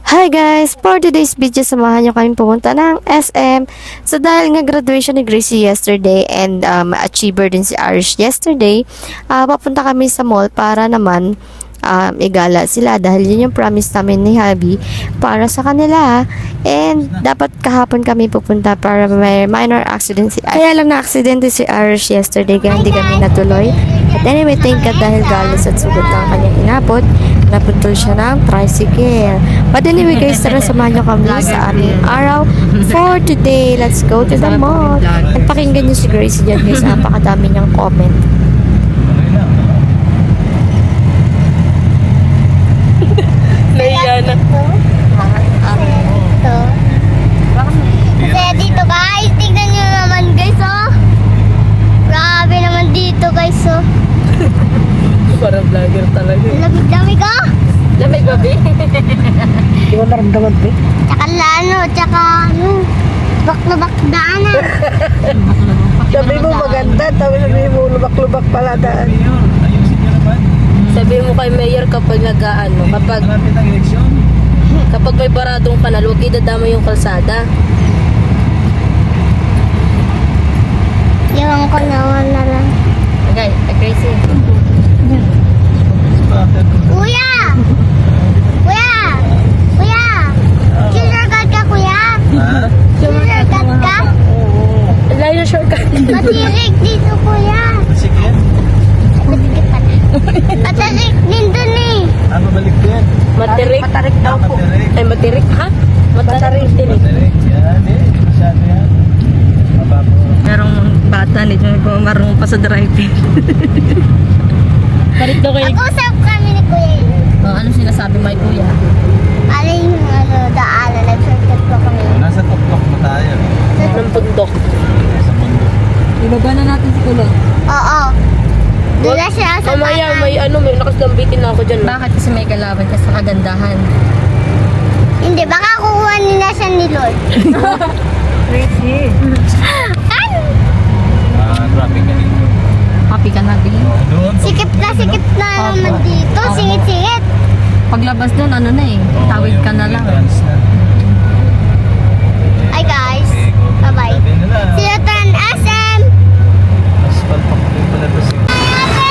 Hi guys! For today's video, samahan nyo kami pumunta ng SM. So dahil nga graduation ni Gracie yesterday and achiever din si Arish yesterday, papunta kami sa mall para naman igala sila dahil yun yung promise namin ni Habi para sa kanila. And dapat kahapon kami pupunta para may minor accident si Arish. Kaya lang na-accidente si Arish yesterday kaya hindi kami natuloy. But anyway, thank God dahil galos at sugat ng kanyang inabot, naputol siya ng tricycle. But anyway guys, tara samahan nyo kami sa aming araw for today. Let's go to the mall. Nagpakinggan nyo si Gracie dyan guys, napakadami niyang comment. Naiya na. Kasi dito guys, tignan nyo naman guys oh. Grabe naman dito guys oh. Parang vlogger talaga. Lamig-lamig oh. Lamig ba, Bi? Di mo naramdaman, Bi? Tsaka bak na bakdaan ah. Sabi mo maganda, tapos sabi mo lubak-lubak pala daan. Sabi mo kay Mayor kapag kapag may baradong kanal, huwag idadama yung kalsada. Iwan ko naman na lang. Okay, Gracie. Kuya! Kuya! Kuya! Shortcut ka kuya? Shortcut ka? Layo na shortcut. Matirik dito kuya. Sige. Matirik pala. Matirik din dun eh. Ano balik din? Matirik. Matarik daw po. Ay, matirik, ha? Matarik din eh. Balik. Yan eh. Masyado yan. Mabapo. Merong bata nito na marunong pa sa driving. Balik daw kayo. Mag-usap kami ni kuya eh. Ano sinasabi mo kay kuya? Alin yung daanan. Nag-shortcut po kami. Nasa tuktok na tayo. Ng pagdok. Sa mundo. Ibaba na natin si Kulon. Oo. Doon na siya sa Mamaya, kanan. may nakaslambitin na ako dyan. Bakit kasi may kalaban ka sa kagandahan? Hindi, baka kukuha nila siya ni Lord. Crazy. Ano? Traffic ka dito. Happy ka na, Bi? Doon. Sikip na naman dito. Singit-singit. Paglabas doon, ano na eh, tawid ka na lang. Ay guys. Bye-bye. See you on SM. Asphalt pa ko pala ito. Ate!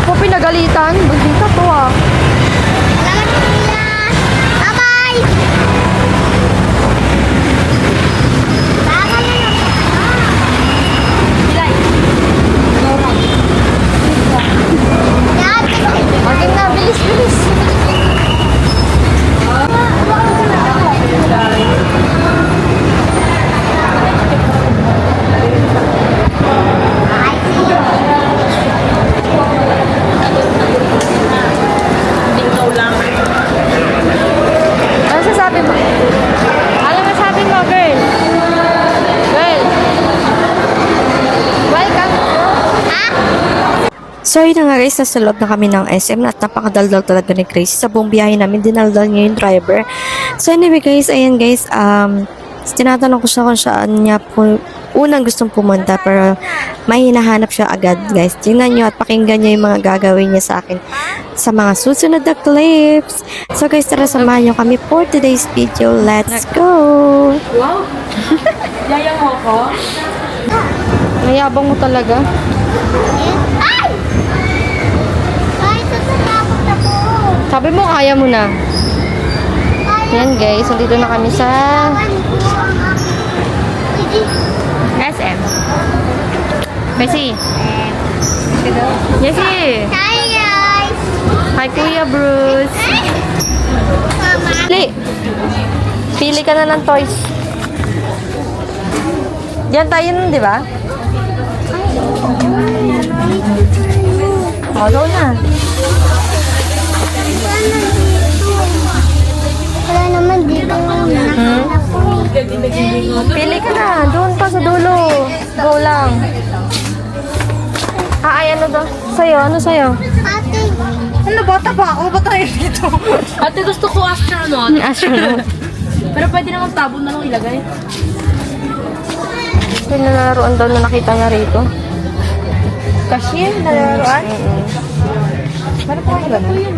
Ako pinagalitan, bandita to ah. Salamat kuya. Bye-bye. Baka na lang. Yan. Maging na, bilis. Tingnaw lang. Ano sasabi mo? Ano masabi mo, girl? Girl. Welcome. So yun na nga guys, nasa loob na kami ng SM at napakadaldal talaga ni Gracie. Sa buong biyahe namin, dinaldal niya yung driver. So anyway guys, ayan guys, tinatanong ko siya kung saan niya po unang gustong pumunta pero may hinahanap siya agad guys. Tingnan nyo at pakinggan nyo yung mga gagawin niya sa akin sa mga susunod na clips. So guys, tara samahan nyo kami for today's video. Let's go! Wow! Yaya mo ko? Mayabang mo talaga. Ay! Ay, sasakapot ako. Sabi mo, kaya mo na. Yan guys, nandito na kami sa SM. Bessie. Jessie. Hi guys. Hi Kuya Bruce. Mama. Pili ka na ng toys. Diyan tayo nun, di ba? O, go na. Wala naman dito. Pili ka na. Doon pa sa dulo. Go lang. Ay, ano daw? Sa'yo? Ano sa'yo? Ate. Ano, bata pa ako? Ba't tayo dito? Ate, gusto ko astronaut. Astronaut. Pero pwede naman tabon na lang ilagay. Yung nalaroan daw na nakita niya rito. Cashier na laruan? Meron po kayo ganun?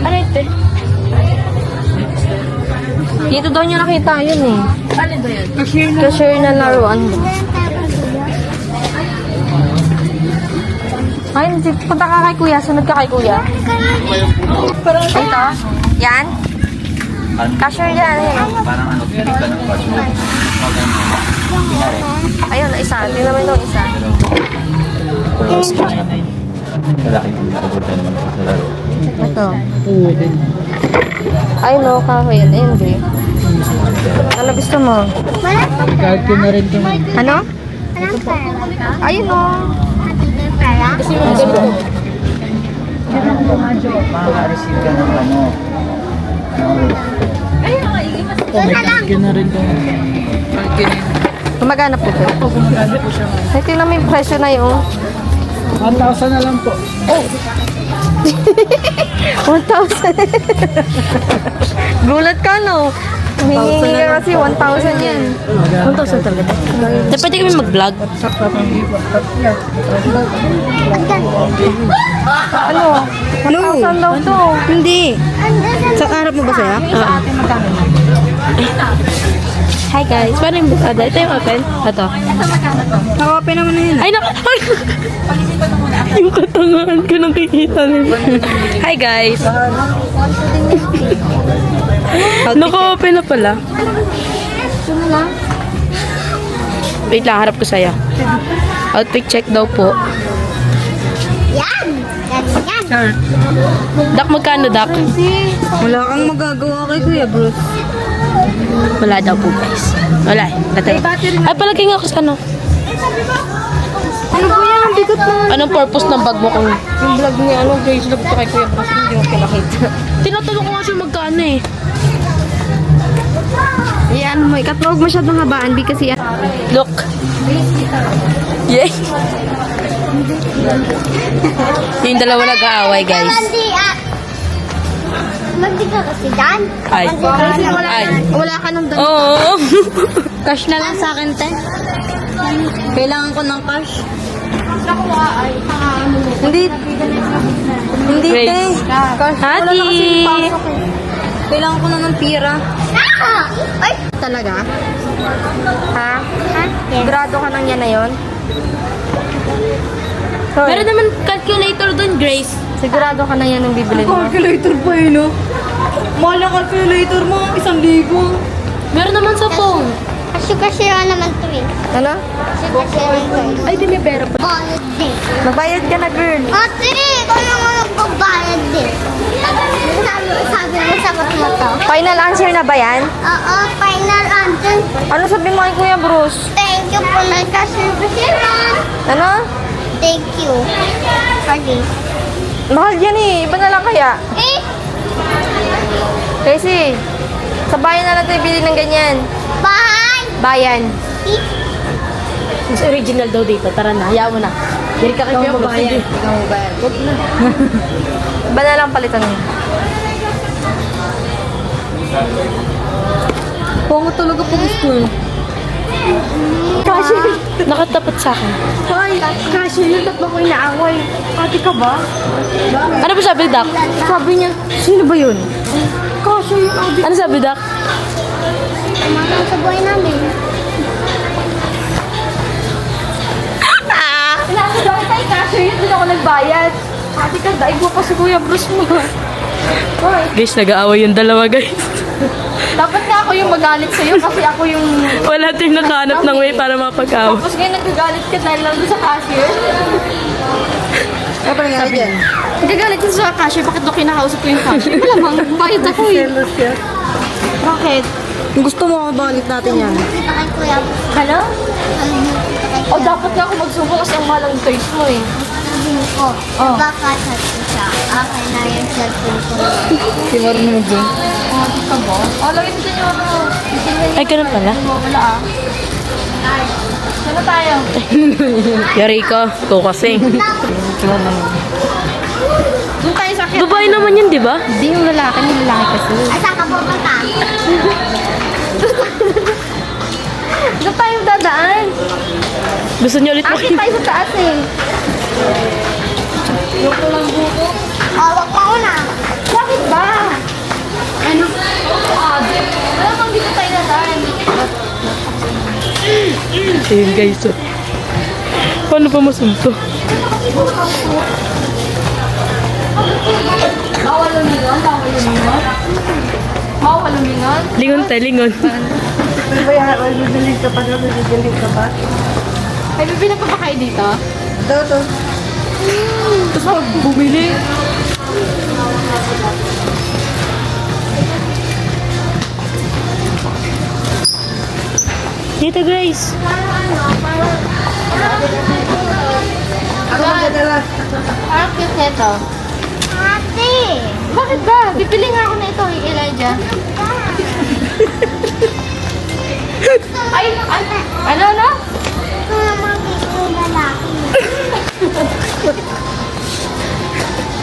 Ano ito? Dito daw niya nakita yun eh. Alin ba yan? Cashier na laruan. Ay, punta ka kay kuya. Sunod ka kay kuya. Ito? Yan? Cashier yan eh. Parang ano, pili ka ng password. Ayun, isa. Tingnan mo yung isa. Malaki yung nakabutan naman sa laro. Ito. Ay, no, kahoy. Ayun, di. Ano gusto mo? Card ko na rin ito. Ano? Anong pera to? Ayun, no. Pera? Makaka-receive ka ng ano. Card ko na rin ito. Gumagana po ito. Ay, tingnan mo yung presyo na yung 1,000 na lang po. 1,000. Gulat ka, no? Humingi ka kasi 1,000 yan. 1,000 talaga. Pwede kami mag-vlog? Ano? 1,000 daw to. Hindi. Sa harap mo ba saya? Hi guys, paano yung bukada? Ito yung open? Ito. Naka-open naman na yun. Ay, ay! Yung katangahan ko nang kikita nila. Hi guys. Naka-open na pala. Wait lang, harap ko sa'yo. Outfit check daw po. Yan! Ganyan. Dak, magkano dak? Wala kang magagawa kay Kuya Bruce. Wala daw po guys. Wala eh. Ay, palagay nga ako sa ano. Ano po yan? Ang bigot mo. Anong purpose ng bag mo kung... Yung vlog niya, ano, Grace vlog to kay Kuya Bruce. Hindi mo pinakita. Tinatanong ko nga siya magkano eh. Yan mo, ikatawag masyadong habaan. Kasi yan. Look. Yay. Yung dalawa nag-aaway guys. Hindi ah. Magdi ka kasi dyan? Ay. Ay. Wala ka nung Oo. cash na lang sa akin, te. Kailangan ko ng cash. Hindi. Hindi, te. Grace. Cash. Wala na kasi Hati. pasok eh. Kailangan ko na ng pira. Ah! Ay! Talaga? Ha? Ha? Yes. Grado ka nang yan na yun? Meron naman calculator dun, Grace. Sigurado ka na yan ang bibili mo? Calculator pa eh, no? Mahal ang calculator mo, 1,000. Meron naman sa phone. Kasi naman to eh. Ano? Kasi Ay, di may pera pa. Bayad din. Magbayad ka na, girl. Ate, ikaw naman nagbabayad din. Sabi mo sagot mo to. Final answer na ba yan? Oo, final answer. Ano sabihin mo kay Kuya Bruce? Thank you po na kasi Ano? Thank you. Sorry. Mahal yan eh. Iba na lang kaya. Eh, Casey, sa bayan na natin bili ng ganyan. bahay. Bayan. Eh, Mas original daw dito. Tara na, hayaan mo na. Diri ka kay Kuya Bruce. Sige. Iba na lang palitan mo. Pango talaga po gusto eh. Kasi, Nakatapat sa akin. ay, kasi yung tatlo ko inaaway. Ate ka ba? Ano ba sabi, Dak? Sabi niya, sino ba yun? Kasi yung ate. Ano sabi, Dak? Tumakas sa buhay namin. Nasa daw tayo kasi yun, doon ako nagbayad. Ate ka, daig mo pa si Kuya Bruce mo. Guys, nag-aaway yung dalawa, guys. Dapat nga ako yung magalit sa'yo kasi ako yung... Wala tayong nakahanap ng way para mapag-aaway. Tapos ngayon nagagalit ka dahil lang doon sa cashier. Ano pa nangyari dyan? Nagagalit ka sa cashier, bakit doon kinakausap ko yung cashier? Malamang, bakit ako eh? Bakit? Gusto mo mabalik natin yan. Kita kay Kuya. Hala? Kita O dapat nga ako magsubo kasi ang mahal ang toys mo eh. sabihin ko. Nagkakasat ko siya. Akin na yung cellphone ko. Si Marino dyan. Ka ba? O, lagay dito yung ano. Ay, ganun pala. Wala ah. Saan na tayo? Yari ka. Ikaw kasi. Doon tayo sa akin. Babae naman yun, di ba? Hindi yung lalaki kasi. Ay, saan ka pupunta? Doon tayo dadaan. Gusto niyo ulit Akin tayo sa taas eh. Awak Ayun guys. Oh. Paano pa masunto? Lingon tayo, lingon. Didilig ka pa daw, didilig ka pa. Ay, may pinapapakain dito? Ito. Tapos mag bumili. Dito guys. Ako magdadala. Parang cute nito. Ate! Bakit ba? Bibili nga ako na ito, Elijah. Ay, ano? Ito naman gusto lalaki.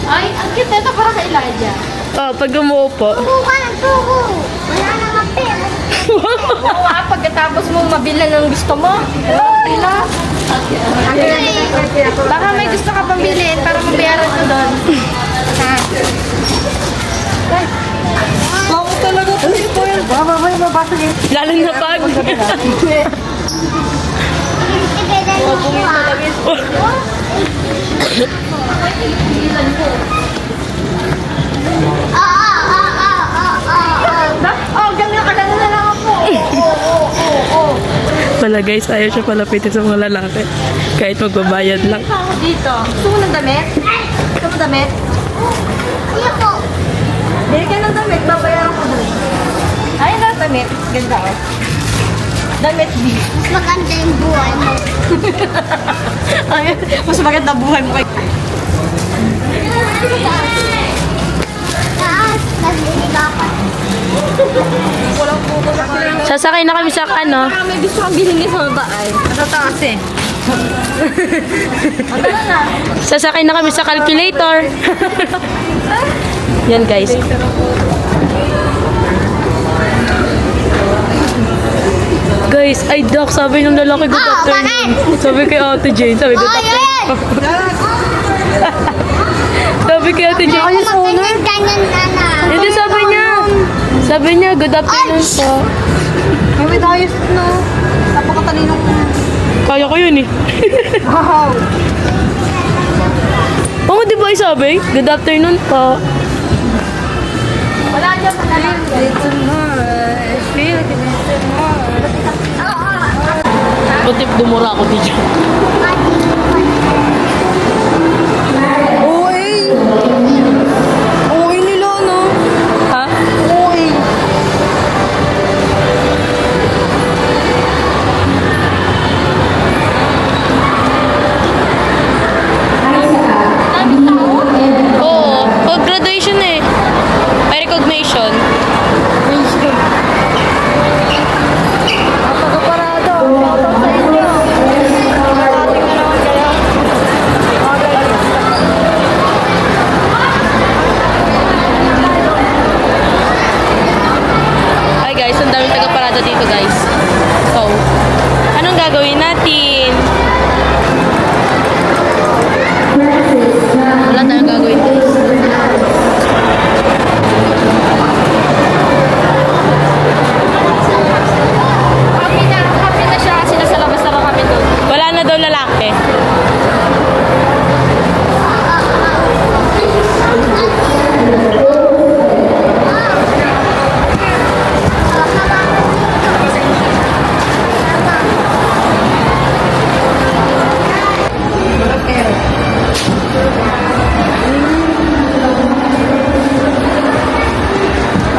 Ay, ang cute nito para kay Elijah. Oh, pag umuupo. Tugo ka ng tugo. Wala nang pera. Oo nga, pagkatapos mo mabila ng gusto mo. Bila. Baka may gusto ka pang bilhin para mabayaran ko doon. Ha? Bakit talaga po ito yan? Mamay, mabasa niyo. Lalo na pag. Ibigay mo ko. Oh, ganyan ka na lang ako. Pala guys, ayaw siya palapitin sa mga lalaki. Kahit magbabayad lang. Ako dito. Gusto mo ng damit? Gusto mo damit? Iyo po. Bili ka ng damit, babayaran ko doon. Ay, na damit. Ganda oh. Damit B. Mas maganda yung buhay mo. Ay, mas maganda buhay mo. Taas. Nagdilig ako. Sasakay na kami sa ano. Baka may gusto kang bilhin sa baba ay. Sa taas eh. Sasakay na kami sa calculator. Yan guys. Guys, ay Doc, sabi ng lalaki good afternoon. Sabi kay Ate Jane, sabi good afternoon. Sabi kay Ate Jane. Ganyan na. Hindi sabi niya good afternoon po. Ay, may ayos no. Napakatalino ko. Kaya ko yun eh. Wow. Oo, di ba ay sabi? Good afternoon po. Wala dyan pa na. Little more. I feel like a little more. Pati bumura ako dito. Uy! Uy nila no. Ha? Uy. Oo, pag graduation eh. May recognition. Pagkaparado. Shoutout sa inyo. Parating na naman kayo. Hi guys, ang daming taga-parada dito guys. So, anong gagawin natin? Wala tayong gagawin guys. Happy na siya kasi nasa labas na raw kami doon. Wala na daw lalaki.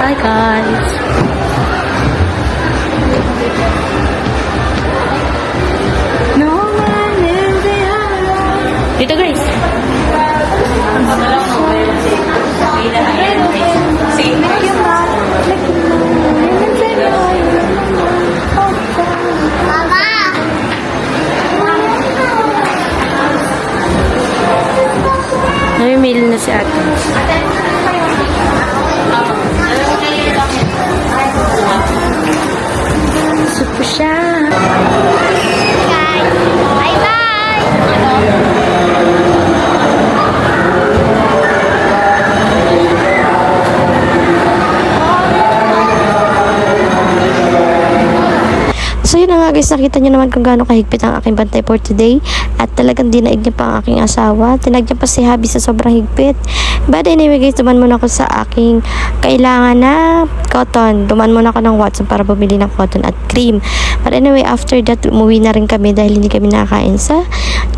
Bye guys. Dito guys. Mama! Namimili na si ate. Supo siya. Guys, bye-bye! So yun na nga guys, guys, nakita nyo naman kung gaano kahigpit ang aking bantay for today. At talagang dinaig niya pa ang aking asawa. Tinag niya pa si Habi sa sobrang higpit. But anyway guys, duman muna ako sa aking kailangan na cotton. Duman muna ako ng Watson para bumili ng cotton at cream. But anyway, after that, umuwi na rin kami dahil hindi kami nakakain sa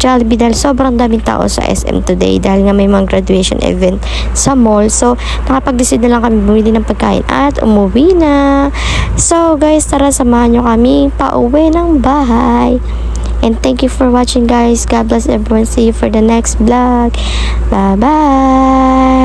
Jollibee dahil sobrang daming tao sa SM today dahil nga may mga graduation event sa mall. So, nakapag-decide na lang kami bumili ng pagkain at umuwi na. So, guys, tara samahan nyo kami pauwi ng bahay. And thank you for watching, guys. God bless everyone. See you for the next vlog. Bye-bye.